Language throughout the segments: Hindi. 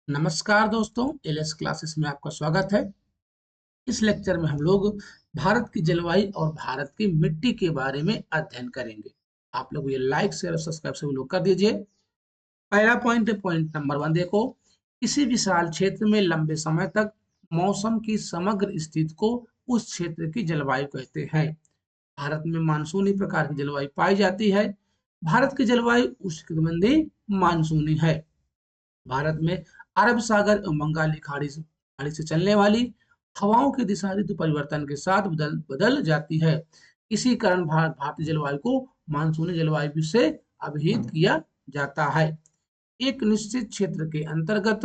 नमस्कार दोस्तों, एलएस क्लासेस में आपका स्वागत है। इस लेक्चर में हम लोग भारत की जलवायु और भारत की मिट्टी के बारे में अध्ययन करेंगे। आप लोग ये लाइक शेयर और सब्सक्राइब सभी लोग कर दीजिए। पहला पॉइंट नंबर 1 देखो। किसी विशाल क्षेत्र में लंबे समय तक मौसम की समग्र स्थिति को उस क्षेत्र की जलवायु कहते हैं। भारत में मानसूनी प्रकार की जलवायु पाई जाती है। भारत की जलवायु उष्णकटिबंधीय मानसूनी है। भारत में अरब सागर एवं बंगाली खाड़ी से चलने वाली हवाओं की दिशा ऋतु परिवर्तन के साथ बदल बदल जाती है। इसी कारण भारतीय जलवायु को मानसूनी जलवायु से अभिहित किया जाता है। एक निश्चित क्षेत्र के अंतर्गत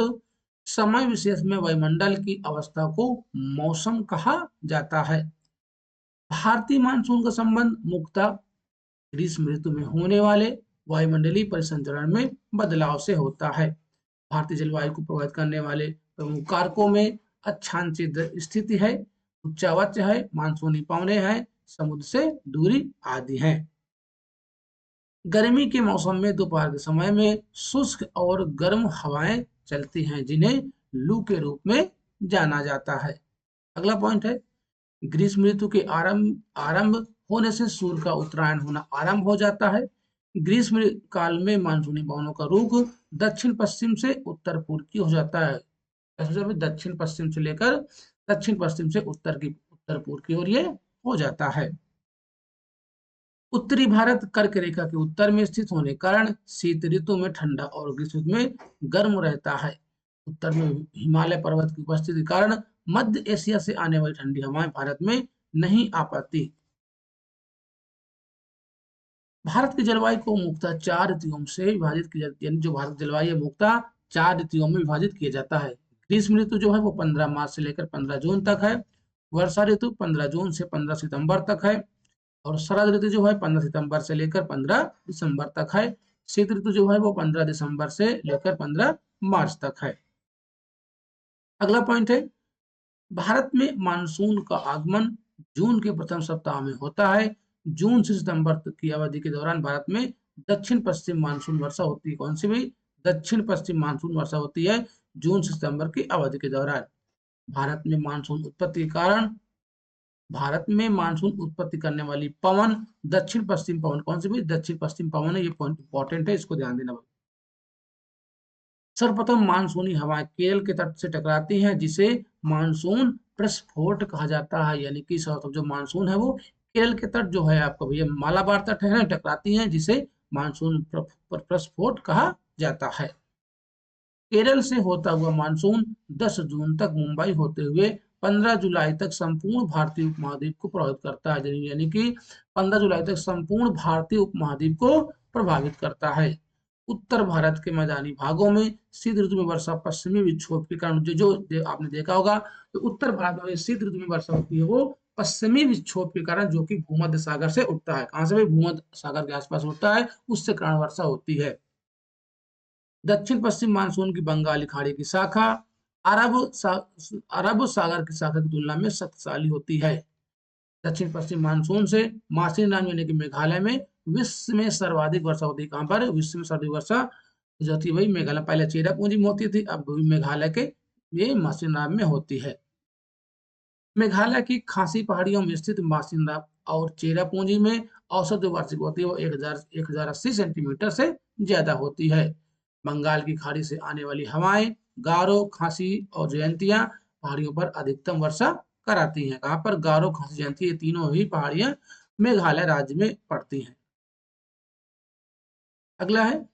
समय विशेष में वायुमंडल की अवस्था को मौसम कहा जाता है। भारतीय मानसून का संबंध मुख्यतः ग्रीष्म ऋतु में होने वाले वायुमंडलीय परिसंचरण में बदलाव से होता है। भारतीय जलवायु को प्रभावित करने वाले प्रमुख कारकों में अक्षांशीय स्थिति है, उच्चावच है, मानसूनी पवने हैं, समुद्र से दूरी आदि हैं। गर्मी के मौसम में दोपहर के समय में शुष्क और गर्म हवाएं चलती हैं, जिन्हें लू के रूप में जाना जाता है। अगला पॉइंट है, ग्रीष्म ऋतु के आरंभ आरंभ होने से सूर्य का उत्तरायण होना आरंभ हो जाता है। ग्रीष्म काल में मानसूनी पवनों का रुख दक्षिण पश्चिम से उत्तर पूर्व की हो जाता है। दक्षिण पश्चिम से लेकर दक्षिण पश्चिम से उत्तर पूर्व की ओर ये हो जाता है। उत्तरी भारत कर्क रेखा के उत्तर में स्थित होने के कारण शीत ऋतु में ठंडा और ग्रीष्म ऋतु में गर्म रहता है। उत्तर में हिमालय पर्वत की उपस्थिति के कारण मध्य एशिया से आने वाली ठंडी हवाएं भारत में नहीं आ पाती। भारत की जलवायु को मुख्यतः 4 ऋतुओं से विभाजित किया जाता है, यानी जो भारत की जलवायु है मुख्यतः 4 ऋतुओं में विभाजित किया जाता है। ग्रीष्म ऋतु जो है वो 15 मार्च से लेकर 15 जून तक है। वर्षा ऋतु 15 जून से 15 सितंबर तक है। और शरद ऋतु जो है 15 सितंबर से लेकर 15 दिसंबर तक है। शीत ऋतु जो है वो 15 दिसंबर से लेकर 15 मार्च तक है। अगला पॉइंट है, भारत में मानसून का आगमन जून के प्रथम सप्ताह में होता है। जून से सितंबर तक की अवधि के दौरान भारत में दक्षिण पश्चिम मानसून वर्षा होती है। कौन सी भी? दक्षिण पश्चिम मानसून वर्षा होती है जून से सितंबर की अवधि के दौरान। भारत में मानसून उत्पत्ति के कारण भारत में मानसून उत्पत्ति करने वाली पवन दक्षिण पश्चिम पवन, कौन सी भी? दक्षिण पश्चिम पवन है। ये पॉइंट इंपॉर्टेंट है, इसको ध्यान देना। सर्वप्रथम मानसूनी हवाएं केरल के तट से टकराती हैं, जिसे मानसून प्रस्फोट कहा जाता है। यानी कि जो मानसून है वो केरल के तट जो है आपका भैया मालाबार तट है ना, टकराती हैं, जिसे मानसून प्रस्फोट कहा जाता है। केरल से होता हुआ मानसून 10 जून तक मुंबई होते हुए 15 जुलाई तक संपूर्ण भारतीय उपमहाद्वीप को प्रभावित करता है। यानी कि 15 जुलाई तक संपूर्ण भारतीय उपमहाद्वीप को प्रभावित करता है। उत्तर भारत के मैदानी भागों में शीत ऋतु में वर्षा पश्चिमी विक्षोभ के कारण आपने देखा होगा, तो उत्तर भारत में शीत ऋतु में वर्षा होती है वो पश्चिमी विक्षोभ के कारण, जो कि भूमध्य सागर से उठता है। कहां से भी? भूमध्य सागर के आसपास उठता है, उससे कारण वर्षा होती है। दक्षिण पश्चिम मानसून की बंगाली खाड़ी की शाखा अरब सागर की शाखा की तुलना में शक्तिशाली होती है। दक्षिण पश्चिम मानसून से मासिनराम यानी कि मेघालय में विश्व में सर्वाधिक वर्षा होती है। कहां पर? विश्व में सर्वाधिक वर्षा जो होती है वही मेघालय, पहले चेरापूंजी में होती थी, अब मेघालय के ये मासिनराम में होती है। मेघालय की खासी पहाड़ियों में स्थित मासिनराम और चेरापूंजी में औसत जो वार्षिक होती है वो 1080 सेंटीमीटर से ज्यादा होती है। बंगाल की खाड़ी से आने वाली हवाएं गारो, खासी और जयंतिया पहाड़ियों पर अधिकतम वर्षा कराती हैं। कहां पर? गारो, खासी, जयंती, ये तीनों ही पहाड़ियां मेघालय राज्य में पड़ती हैं। अगला है,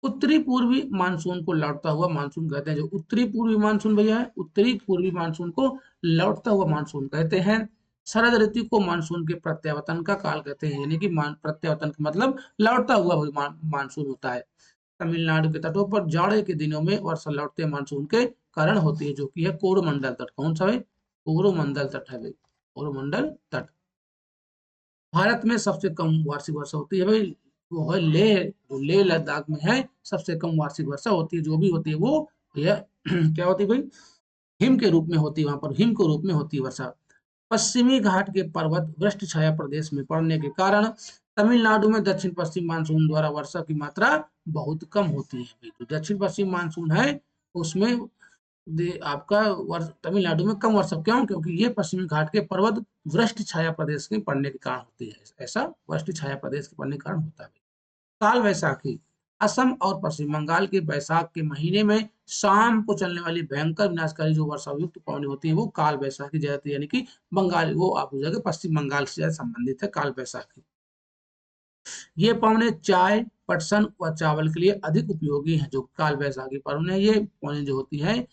उत्तरी पूर्वी मानसून को लौटता हुआ मानसून कहते हैं। जो उत्तरी पूर्वी मानसून भैया है, उत्तरी पूर्वी मानसून को लौटता हुआ मानसून कहते हैं। शरद ऋतु को मानसून के प्रत्यावर्तन का काल कहते हैं। यानी कि प्रत्यावर्तन का मतलब लौटता हुआ मानसून होता है। तमिलनाडु के तटों पर जाड़े के दिनों में वर्षा लौटते मानसून के कारण होती है, जो कि है कोरोमंडल तट। कौन सा है? कोरोमंडल तट है भाई, कोरोमंडल तट। भारत में सबसे कम वार्षिक वर्षा होती है भाई, वो है लेह, जो लेह लद्दाख में है, सबसे कम वार्षिक वर्षा होती है। जो भी होती है वो यह क्या होती है भाई? हिम के रूप में होती है। वहां पर हिम के रूप में होती है वर्षा। पश्चिमी घाट के पर्वत वृष्टि छाया प्रदेश में पड़ने के कारण तमिलनाडु में दक्षिण पश्चिम मानसून द्वारा वर्षा की मात्रा बहुत कम होती है भाई। जो दक्षिण पश्चिम मानसून है उसमें आपका तमिलनाडु में कम वर्षा, क्यों? क्योंकि ये पश्चिमी घाट के पर्वत वृष्टि छाया प्रदेश के पड़ने के कारण होती है। ऐसा वृष्टि छाया प्रदेश के पड़ने के कारण होता है। काल वैसाखी असम और पश्चिम बंगाल के वैशाख के महीने में शाम को चलने वाली भयंकर विनाशकारी जो वर्षा युक्त पवनें होती है वो काल वैसाखी ज्यादा, यानी कि बंगाल, वो आप हो जाएगा पश्चिम बंगाल से ज्यादा संबंधित है काल वैसाखी। ये पवनें चाय, पटसन व चावल के लिए अधिक उपयोगी हैं। जो काल वैसाखी पवनें, ये पवनें जो होती हैं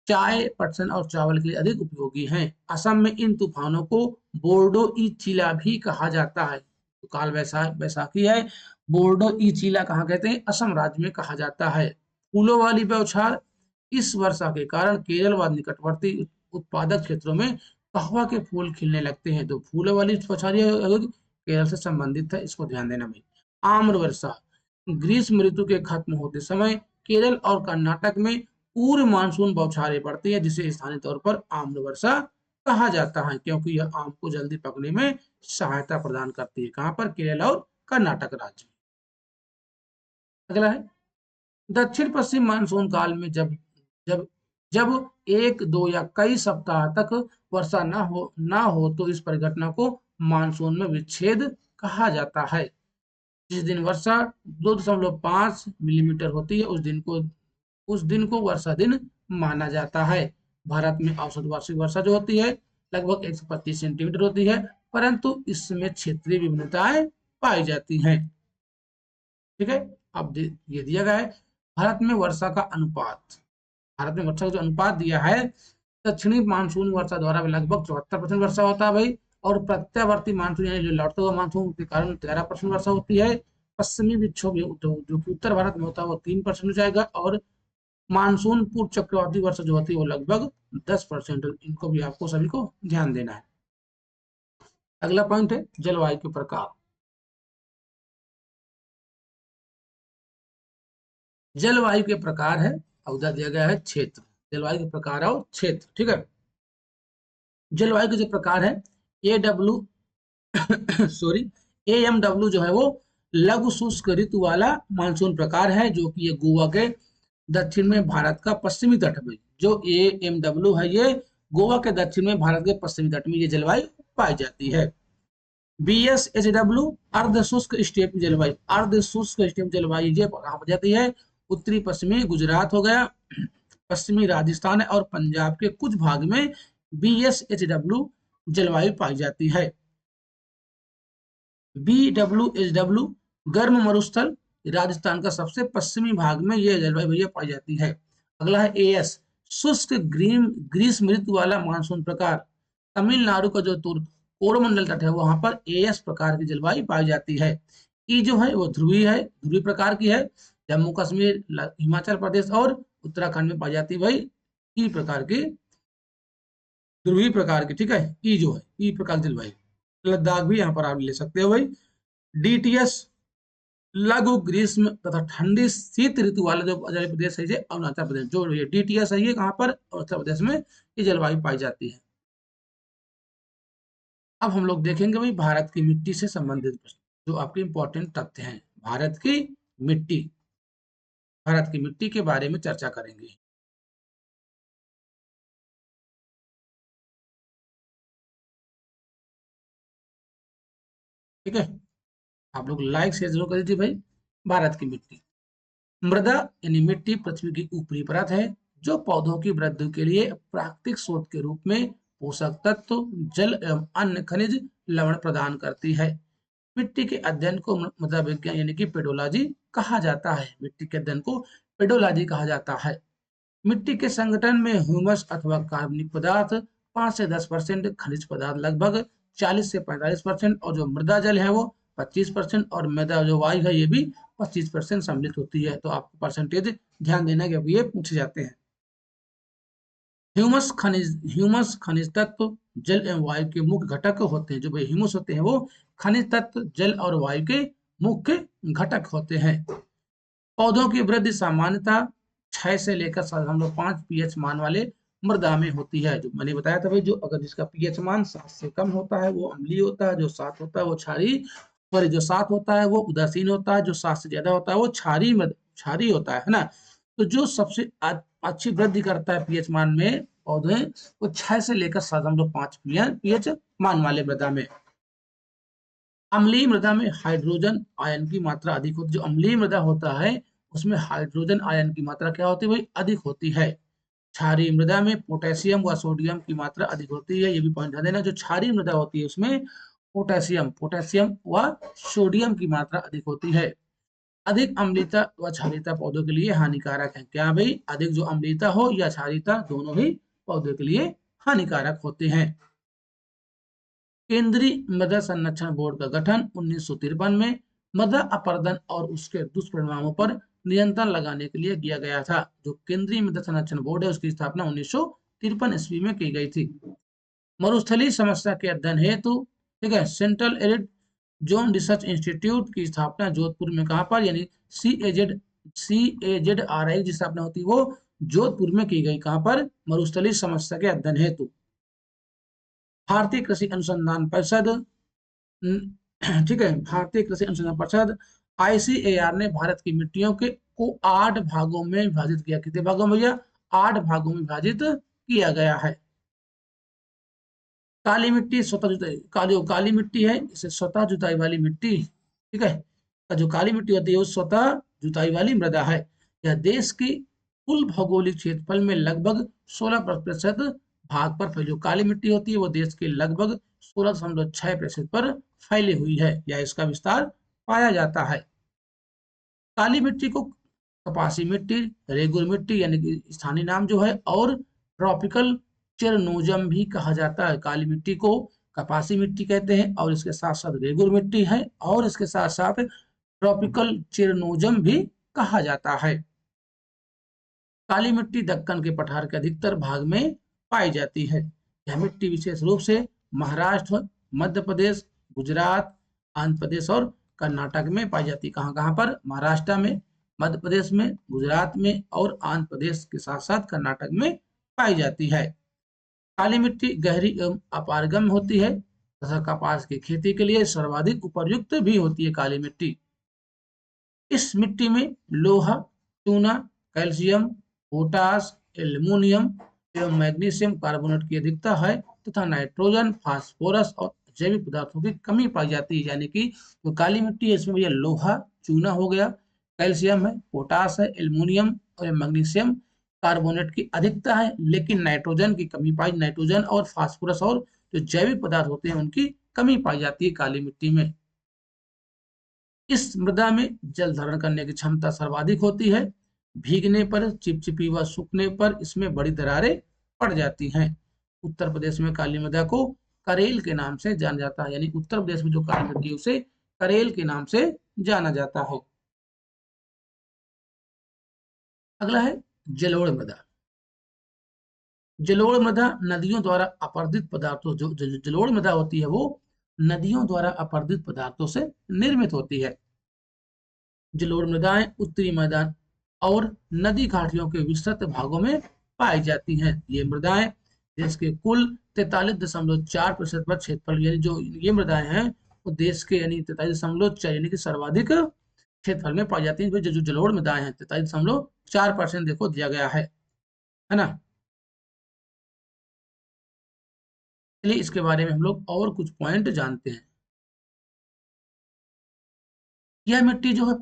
चाय, पटसन और चावल के लिए अधिक उपयोगी हैं। असम में इन तूफानों को बोर्डो ई चिला भी कहा जाता है। तो काल वैसाखी है, बोर्डो ई चिला कहाँ कहते हैं? असम राज्य में कहा जाता है। फूलों वाली बौछार, इस वर्षा के कारण केरल व निकटवर्ती उत्पादक क्षेत्रों में कहवा के फूल खिलने लगते हैं। तो फूलों वाली बौछार केरल से संबंधित है, इसको ध्यान देना भाई। आम्र वर्षा, ग्रीष्म ऋतु के खत्म होते समय केरल और कर्नाटक में पूर्व मानसून बौछारें पड़ती है, जिसे स्थानीय तौर पर आम्र वर्षा कहा जाता है, क्योंकि यह आम को जल्दी पकने में सहायता प्रदान करती है। कहां पर? केरल और कर्नाटक राज्य। अगला है दक्षिण पश्चिम मानसून काल में जब जब जब एक, दो या कई सप्ताह तक वर्षा ना हो तो इस परिघटना को मानसून में विच्छेद कहा जाता है। जिस दिन वर्षा 2.5 मिलीमीटर होती है उस दिन को वर्षा दिन माना जाता है। भारत में औसत वार्षिक वर्षा जो होती है लगभग 125 सेंटीमीटर होती है, परंतु इसमें क्षेत्रीय विभिन्नताएं पाई जाती हैं। ठीक है, अब ये दिया गया है भारत में वर्षा का अनुपात। भारत में वर्षा का जो अनुपात दिया है, दक्षिणी मानसून वर्षा द्वारा लगभग 74% वर्षा होता है भाई, और प्रत्यावर्ती मानसून यानी जो लौटता हुआ मानसून के कारण 13% वर्षा होती है। पश्चिमी विक्षोभ जो कि उत्तर भारत में होता है वो 3% हो जाएगा, और मानसून पूर्व चक्रवाती वर्षा जो होती है वो लगभग 10%। इनको भी आपको सभी को ध्यान देना है। अगला पॉइंट है जलवायु के प्रकार। जलवायु के प्रकार है, उधर दिया गया है क्षेत्र। जलवायु के प्रकार और क्षेत्र, ठीक है। जलवायु के जो प्रकार है सॉरी AMW जो है वो लघु शुष्क ऋतु वाला मानसून प्रकार है, जो कि ये गोवा के दक्षिण में भारत का पश्चिमी तट में, जो AMW है ये गोवा के दक्षिण में भारत के पश्चिमी तट में ये जलवायु पाई जाती है। BSHW अर्ध शुष्क स्टेप जलवायु, अर्ध शुष्क स्टेप जलवायु ये कहाँ पर जाती है? उत्तरी पश्चिमी गुजरात हो गया, पश्चिमी राजस्थान और पंजाब के कुछ भाग में BSHW जलवायु पाई जाती है। BWHW गर्म मरुस्थल, राजस्थान का सबसे पश्चिमी भाग में यह जलवायु भैया पाई जाती है। अगला है AS शुष्क ग्रीष्म ऋतु वाला मानसून प्रकार। तमिलनाडु का जो कोरोमंडल तट है वहां पर AS प्रकार की जलवायु पाई जाती है। ई जो है वो ध्रुवीय प्रकार की है। जम्मू कश्मीर, हिमाचल प्रदेश और उत्तराखंड में पाई जाती है भाई ई प्रकार की, ध्रुवीय प्रकार की, ठीक है। ई जो है ई प्रकार की जलवायु। लद्दाख भी यहाँ पर आप ले सकते हो भाई। DTS लघु ग्रीष्म तथा ठंडी शीत ऋतु वाला जो प्रदेश है अरुणाचल प्रदेश, जो ये DTS है ये कहाँ पर? अरुणाचल प्रदेश में ये जलवायु पाई जाती है। अब हम लोग देखेंगे भाई भारत की मिट्टी से संबंधित प्रश्न, जो आपके इंपॉर्टेंट तथ्य हैं। मिट्टी भारत की मिट्टी के बारे में चर्चा करेंगे। ठीक है, आप लोग लाइक शेयर जरूर कर दीजिए भाई। भारत की मिट्टी, मृदा यानी मिट्टी पृथ्वी की ऊपरी परत है जो पौधों की वृद्धि के लिए प्राकृतिक स्रोत के रूप में पोषक तत्व, जल एवं अन्य खनिज लवण प्रदान करती है। मिट्टी के अध्ययन को मृदा विज्ञान यानी कि पेडोलॉजी कहा जाता है। मिट्टी के अध्ययन को पेडोलॉजी कहा जाता है। मिट्टी के संगठन में ह्यूमस अथवा कार्बनिक पदार्थ 5 से 10%, खनिज पदार्थ लगभग 40 से 45%, और जो मृदा जल है वो 25%, और मृदा जो वायु है ये भी 25% सम्मिलित होती है। तो आपको परसेंटेज ध्यान देना क्योंकि ये पूछे जाते हैं। ह्यूमस खनिज तत्व जल एवं वायु के मुख्य घटक होते हैं। जो भाई ह्यूमस होते हैं वो खनिज तत्व जल और वायु के मुख्य घटक होते हैं। पौधों की वृद्धि सामान्यतः 6 से लेकर 7.5 pH मान वाले मृदा में होती है। जो मैंने बताया था भाई, जो अगर जिसका pH मान 7 से कम होता है वो अम्लीय होता है, जो 7 होता है वो क्षारीय सॉरी, जो 7 होता है वो उदासीन होता है, जो 7 से ज्यादा होता है वो क्षारीय होता है ना। तो जो सबसे अच्छी वृद्धि करता है पीएच मान में पौधे, वो 6 से लेकर 7.5 पीएच मान वाले मृदा में। अम्लीय मृदा में हाइड्रोजन आयन की मात्रा अधिक होती है। जो अम्लीय मृदा होता है उसमें हाइड्रोजन आयन की मात्रा क्या होती है भाई, अधिक होती है। क्षारीय मृदा में पोटेशियम व सोडियम की मात्रा अधिक होती है। ये भी पॉइंट ध्यान देना, जो क्षारीय मृदा होती है उसमें पोटेशियम व सोडियम की मात्रा अधिक होती है। अधिक अम्लता व क्षारीयता पौधों के लिए हानिकारक है। क्या भाई, अधिक जो अम्लता हो या क्षारीयता दोनों ही पौधों के लिए हानिकारक होते हैं। केंद्रीय मृदा संरक्षण बोर्ड का गठन 1953 में मृदा अपरदन और उसके दुष्परिणामों पर नियंत्रण लगाने के लिए किया गया था। जो केंद्रीय मृदा संरक्षण बोर्ड है उसकी स्थापना 1953 ईस्वी में की गई थी। मरुस्थलीय समस्या के अध्ययन हेतु, ठीक है, central arid zone research institute की स्थापना जोधपुर में, कहां पर, यानी CAZRI की स्थापना होती है वो जोधपुर में की गई। कहां पर, मरुस्थलीय समस्या के अध्ययन हेतु। भारतीय कृषि अनुसंधान परिषद, ठीक है, भारतीय कृषि अनुसंधान परिषद ICAR ने भारत की मिट्टियों के को 8 भागों में विभाजित किया। कितने भागों में भैया, 8 भागों में विभाजित किया गया है। काली मिट्टी स्वतः जुताई, काली मिट्टी है इसे स्वतः जुताई वाली मिट्टी, ठीक है, जो काली मिट्टी होती है वो स्वतः जुताई वाली मृदा है। यह देश की कुल भौगोलिक क्षेत्रफल में लगभग 16% भाग पर फैली। जो काली मिट्टी होती है वो देश के लगभग 16.6% पर फैली हुई है, या इसका विस्तार पाया जाता है। काली मिट्टी को कपासी मिट्टी, रेगुर मिट्टी यानी कि स्थानीय नाम जो है, और ट्रॉपिकल चेरनोजम भी कहा जाता है। काली मिट्टी को कपासी मिट्टी कहते हैं, और इसके साथ साथ रेगुर मिट्टी है, और इसके साथ साथ ट्रॉपिकल चेरनोजम भी कहा जाता है। काली मिट्टी दक्कन के पठार के अधिकतर भाग में पाई जाती है। यह मिट्टी विशेष रूप से महाराष्ट्र, मध्य प्रदेश, गुजरात, आंध्र प्रदेश और कर्नाटक में पाई जाती है। कहाँ कहाँ पर, महाराष्ट्र में, मध्य प्रदेश में, गुजरात में और आंध्र प्रदेश के साथ साथ कर्नाटक में पाई जाती है। काली मिट्टी गहरी एवं अपारगम होती है तथा कपास की खेती के लिए सर्वाधिक उपयुक्त भी होती है काली मिट्टी। इस मिट्टी में लोहा, चूना, कैल्शियम, पोटास, एल्युमिनियम एवं मैग्नीशियम कार्बोनेट की अधिकता है तथा नाइट्रोजन, फास्फोरस और जैविक पदार्थों की कमी पाई जाती है। यानी कि जो काली मिट्टी है इसमें भैया लोहा, चूना हो गया, कैल्शियम है, पोटास है, एल्युमिनियम और मैग्नीशियम कार्बोनेट की अधिकता है, लेकिन नाइट्रोजन की कमी पाई, नाइट्रोजन और फास्फोरस और जो जैविक पदार्थ होते हैं उनकी कमी पाई जाती है काली मिट्टी में। इस मृदा में जल धारण करने की क्षमता सर्वाधिक होती है। भीगने पर, चिपचिपी व सूखने पर इसमें बड़ी दरारें पड़ जाती हैं। उत्तर प्रदेश में काली मृदा को करेल के नाम से जाना जाता है, यानी उत्तर प्रदेश में जो काली मिट्टी है उसे करेल के नाम से जाना जाता है। अगला है जलोढ़ मृदा। जलोढ़ मृदा नदियों द्वारा अपरदित पदार्थों, जो जलोढ़ मृदा होती है वो नदियों द्वारा अपरदित पदार्थों से निर्मित होती है। जलोढ़ मृदाएं उत्तरी मैदान और नदी घाटियों के विस्तृत भागों में पाई जाती हैं। ये मृदाएं देश के कुल 43.4% पर क्षेत्रफल, यानी जो ये मृदाएं हैं वो देश के यानी 43.4 यानी कि सर्वाधिक क्षेत्रफल में पाई जाती हैं। जो जलोढ़ मृदाएं हैं 43.4% देखो दिया गया है ना। चलिए इसके बारे में हम लोग और कुछ पॉइंट जानते हैं। यह मिट्टी जो है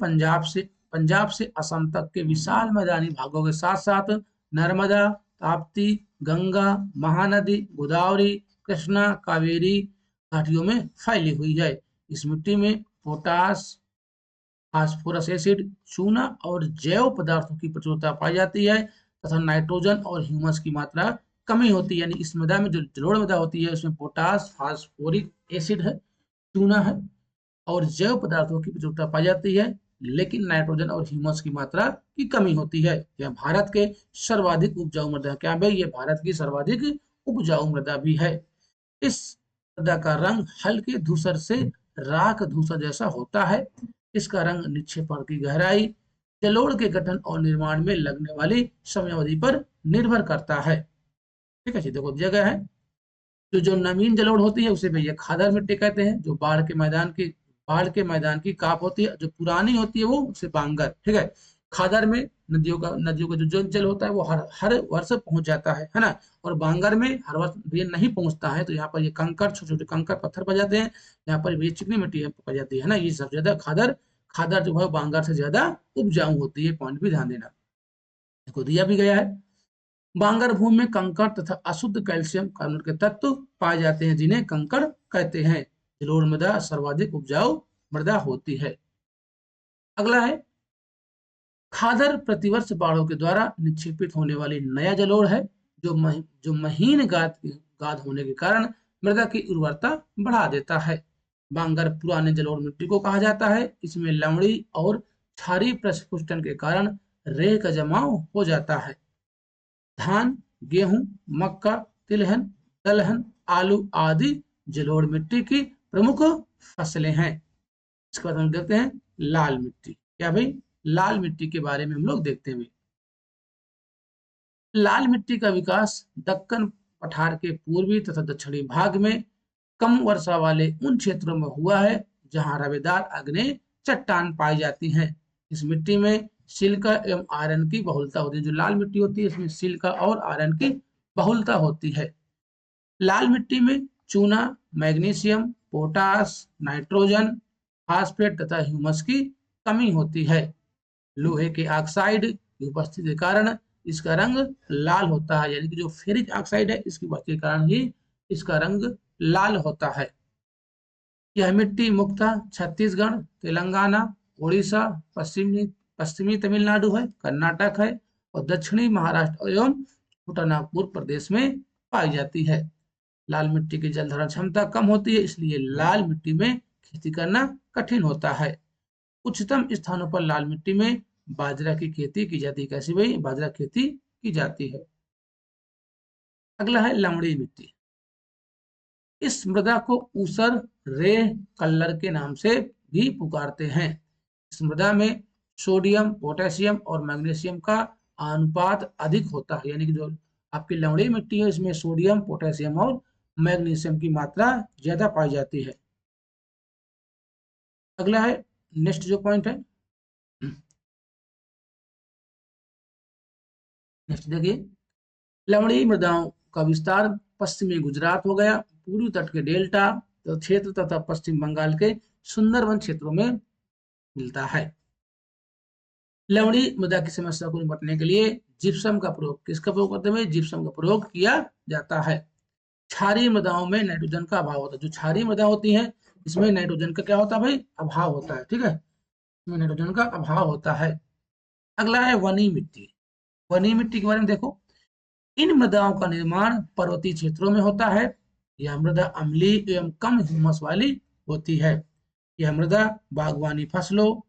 पंजाब से असम तक के विशाल मैदानी भागों के साथ साथ नर्मदा, ताप्ती, गंगा, महानदी, गोदावरी, कृष्णा, कावेरी घाटियों में फैली हुई है। इस मिट्टी में पोटास, फास्फोरस एसिड, चूना और जैव पदार्थों की प्रचुरता पाई जाती है तथा नाइट्रोजन और ह्यूमस की मात्रा कमी होती है। यानी इस मृदा में जो जलोढ़ मृदा होती है उसमें पोटास, फास्फोरिक एसिड है, चूना है और जैव पदार्थों की प्रचुरता पाई जाती है, लेकिन नाइट्रोजन और ह्यूमस की मात्रा की कमी होती है। यह भारत के सर्वाधिक उपजाऊ मृदा है। क्या भाई, ये भारत की सर्वाधिक उपजाऊ मृदा भी है। इस मृदा का रंग हल्के धूसर से राख धूसर जैसा होता है। इसका रंग निक्षेपण की गहराई, जलोढ़ के गठन और निर्माण में लगने वाली समयावधि पर निर्भर करता है। ठीक है जी, देखो दिया गया है। जो नमीन जलोढ़ होती है उसे भैया खादर मिट्टी कहते हैं। जो पहाड़ के मैदान की काप होती है, जो पुरानी होती है वो उसे बांगर, ठीक है। खादर में नदियों का जो जल होता है वो हर हर वर्ष पहुंच जाता है ना। और बांगर में हर वर्ष ये नहीं पहुंचता है, तो यहाँ पर ये कंकड़, छोटे छोटे कंकड़ पत्थर पड़ जाते हैं, यहाँ पर ये चिकनी मिट्टी पड़ जाती है ना। ये सबसे ज्यादा खादर खादर जो है बांगर से ज्यादा उपजाऊ होती है, पॉइंट भी ध्यान देना। देखो दिया भी गया है, बांगर भूमि में कंकड़ तथा अशुद्ध कैल्शियम कार्बोनेट के तत्व पाए जाते हैं, जिन्हें कंकड़ कहते हैं। जलोढ़ मृदा सर्वाधिक उपजाऊ मृदा होती है। अगला है, खादर प्रतिवर्ष बाढ़ों के द्वारा निक्षेपित होने वाली नया जलोढ़ है, जो महीन गाद होने के कारण मृदा की उर्वरता बढ़ा देता है। बांगर पुराने जलोढ़ मिट्टी को कहा जाता है। इसमें लवणी और क्षारीय प्रस्फुटन के कारण रेत का जमाव हो जाता है। धान, गेहूं, मक्का, तिलहन, दलहन, आलू आदि जलोढ़ मिट्टी की प्रमुख फसलें हैं। इसके बाद हम देखते हैं लाल मिट्टी। क्या भाई, लाल मिट्टी के बारे में हम लोग देखते हैं। लाल मिट्टी का विकास दक्कन पठार के पूर्वी तथा दक्षिणी भाग में कम वर्षा वाले उन क्षेत्रों में हुआ है जहां रवेदार आग्नेय चट्टान पाई जाती हैं। इस मिट्टी में सिलिका एवं आयरन की बहुलता होती है। जो लाल मिट्टी होती है इसमें सिलिका और आयरन की बहुलता होती है। लाल मिट्टी में चूना, मैग्नीशियम, पोटास, नाइट्रोजन, फास्फेट तथा ह्यूमस की कमी होती है। लोहे के ऑक्साइड की उपस्थिति के कारण इसका रंग लाल होता है, यानी कि जो फेरिक ऑक्साइड है इसकी उपस्थिति के कारण ही इसका रंग लाल होता है। यह मिट्टी मुख्यतः छत्तीसगढ़, तेलंगाना, उड़ीसा, पश्चिमी तमिलनाडु है, कर्नाटक है और दक्षिणी महाराष्ट्र एवं छोटानागपुर प्रदेश में पाई जाती है। लाल मिट्टी की जल धारण क्षमता कम होती है, इसलिए लाल मिट्टी में खेती करना कठिन होता है। उच्चतम स्थानों पर लाल मिट्टी में बाजरा की खेती की जाती है। कैसी भाई, बाजरा खेती की जाती है। अगला है लवणी मिट्टी। इस मृदा को ऊसर रेह कल्लर के नाम से भी पुकारते हैं। इस मृदा में सोडियम, पोटेशियम और मैग्नीशियम का अनुपात अधिक होता है, यानी कि जो आपकी लवणी मिट्टी है इसमें सोडियम, पोटेशियम और मैग्नीशियम की मात्रा ज्यादा पाई जाती है। अगला है, नेक्स्ट जो पॉइंट है, नेक्स्ट देखिए, लवणीय मृदाओं का विस्तार पश्चिमी गुजरात हो गया, पूर्वी तट के डेल्टा तो क्षेत्र तथा पश्चिम बंगाल के सुंदरवन क्षेत्रों में मिलता है। लवणीय मृदा की समस्या को निपटने के लिए जिप्सम का प्रयोग, किसका प्रयोग करते हैं, जिप्सम का प्रयोग किया जाता है। क्षारीय मृदाओं में नाइट्रोजन का अभाव होता है। जो क्षारीय मृदा होती है इसमें नाइट्रोजन का क्या होता है भाई, अभाव होता है, ठीक है, इसमें नाइट्रोजन का अभाव होता है। अगला है वनी मिट्टी। वनी मिट्टी के बारे में देखो, इन मृदाओं का निर्माण पर्वतीय क्षेत्रों में होता है। यह मृदा अम्लीय एवं कम ह्यूमस वाली होती है। यह मृदा बागवानी फसलों,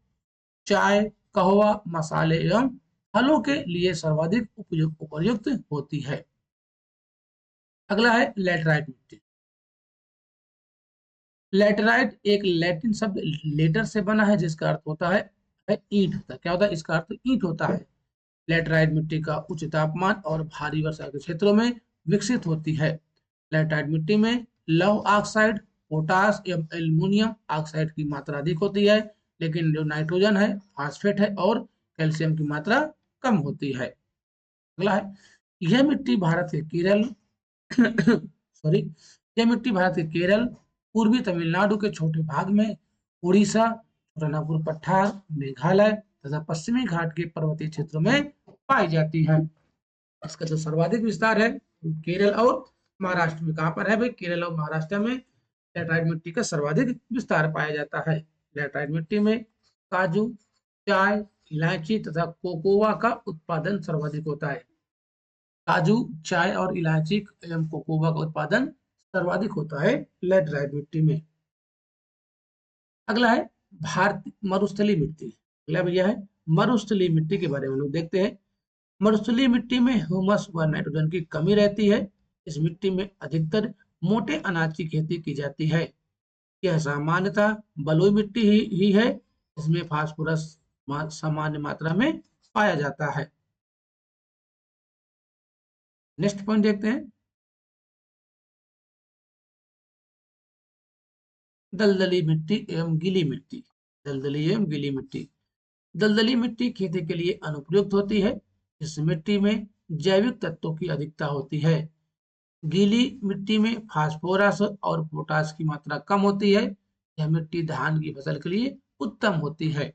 चाय, कहवा, मसाले एवं फलों के लिए सर्वाधिक उपयुक्त होती है। अगला है लेटराइट मिट्टी। लेटराइट एक लैटिन शब्द लेटर से बना है जिसका अर्थ होता है ईंट होता है। क्या होता है, इसका अर्थ ईंट होता है। लेटराइट मिट्टी का उच्च तापमान और भारी वर्षा के क्षेत्रों में विकसित होती है। लेटराइट मिट्टी में लौह ऑक्साइड, पोटास एवं एल्युमिनियम ऑक्साइड की मात्रा अधिक होती है, लेकिन जो नाइट्रोजन है, फास्फेट है और कैल्शियम की मात्रा कम होती है। अगला है, यह मिट्टी भारत के केरल सॉरी यह मिट्टी भारत के केरल, पूर्वी तमिलनाडु के छोटे भाग में, उड़ीसा, छोटानागपुर पठार, मेघालय तथा पश्चिमी घाट के पर्वतीय क्षेत्रों में पाई जाती है। इसका जो सर्वाधिक विस्तार है केरल और महाराष्ट्र में। कहाँ पर है भाई, केरल और महाराष्ट्र में लेटराइट मिट्टी का सर्वाधिक विस्तार पाया जाता है। लेटराइट मिट्टी में काजू, चाय, इलायची तथा कोकोआ का उत्पादन सर्वाधिक होता है। काजू, चाय और इलायची एवं कोकोआ का उत्पादन सर्वाधिक होता है लेटराइट मिट्टी में। अगला है भारतीय मरुस्थलीय मिट्टी। अगला भैया है मरुस्थलीय मिट्टी के बारे में लोग देखते हैं। मरुस्थलीय मिट्टी में ह्यूमस व नाइट्रोजन की कमी रहती है। इस मिट्टी में अधिकतर मोटे अनाज की खेती की जाती है। यह सामान्यतः बलुई मिट्टी ही है। इसमें फास्फोरस सामान्य मात्रा में पाया जाता है। नेक्स्ट पॉइंट देखते हैं, दलदली मिट्टी एवं गीली मिट्टी। दलदली एवं गीली मिट्टी। दलदली मिट्टी खेती के लिए अनुपयुक्त होती है। इस मिट्टी में जैविक तत्वों की अधिकता होती है। गीली मिट्टी में फास्फोरस और पोटास की मात्रा कम होती है। यह मिट्टी धान की फसल के लिए उत्तम होती है।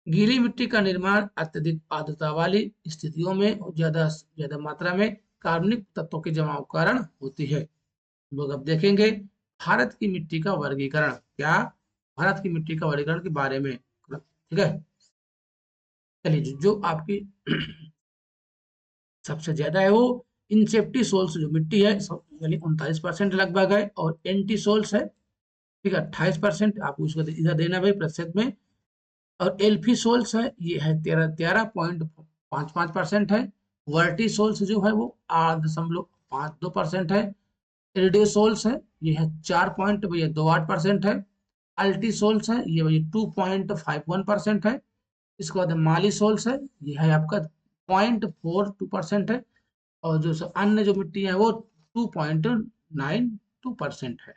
गीली मिट्टी का निर्माण अत्यधिक आर्द्रता वाली स्थितियों में ज्यादा ज्यादा मात्रा में कार्बनिक तत्वों के जमाव के कारण होती है। लोग अब देखेंगे भारत की मिट्टी का वर्गीकरण। क्या? भारत की मिट्टी का वर्गीकरण के बारे में। ठीक है, चलिए जो आपकी सबसे ज्यादा है वो इंसेप्टी सोल्स जो मिट्टी है, यानी 39% लगभग है, और एंटी सोल्स है, ठीक है, 28%। आपको इसको इधर देना भाई प्रतिशत में। और एल्फी सोल्स है, ये है 13.55% है। वर्टी सोल्स जो है वो 8.52% है। इरिडेसोल्स है, ये है 4.28% है। अल्टीसोल्स है, ये वही 2.51% है। इसके बाद माली सोल्स है, ये है आपका 0.42% है। और जो अन्य जो मिट्टी है वो 2.92% है।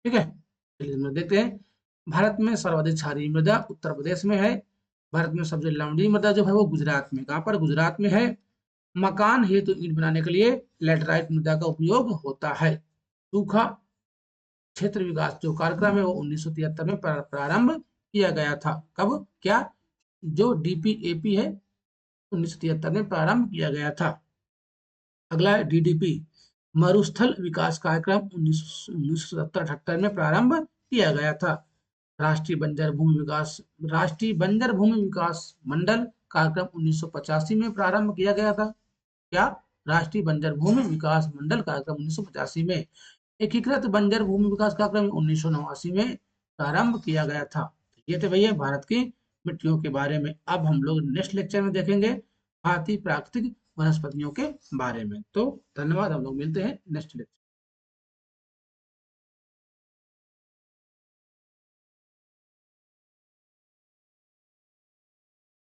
ठीक है, चलिए हम लोग देखते हैं। भारत में सर्वाधिक क्षारीय मृदा उत्तर प्रदेश में है। भारत में सबसे लवणीय मृदा जो है वो गुजरात में। कहाँ पर? गुजरात में है। मकान हेतु ईंट बनाने के लिए लैटेराइट मृदा का उपयोग होता है। सूखा क्षेत्र विकास जो कार्यक्रम है वो 1973 में प्रारंभ किया गया था। कब? क्या? जो डीपीएपी है 1973 में प्रारंभ किया गया था। अगला है डीडीपी, मरुस्थल विकास कार्यक्रम 1970-78 में प्रारंभ किया गया था। राष्ट्रीय बंजर भूमि विकास मंडल कार्यक्रम 1985 में प्रारंभ किया गया था। क्या? राष्ट्रीय बंजर भूमि विकास मंडल कार्यक्रम 1985 में। एकीकृत बंजर भूमि विकास कार्यक्रम 1989 में प्रारंभ किया गया था। ये थे भैया भारत की मिट्टियों के बारे में। अब हम लोग नेक्स्ट लेक्चर में देखेंगे भारतीय प्राकृतिक वनस्पतियों के बारे में। तो धन्यवाद, हम लोग मिलते हैं नेक्स्ट लेक्चर।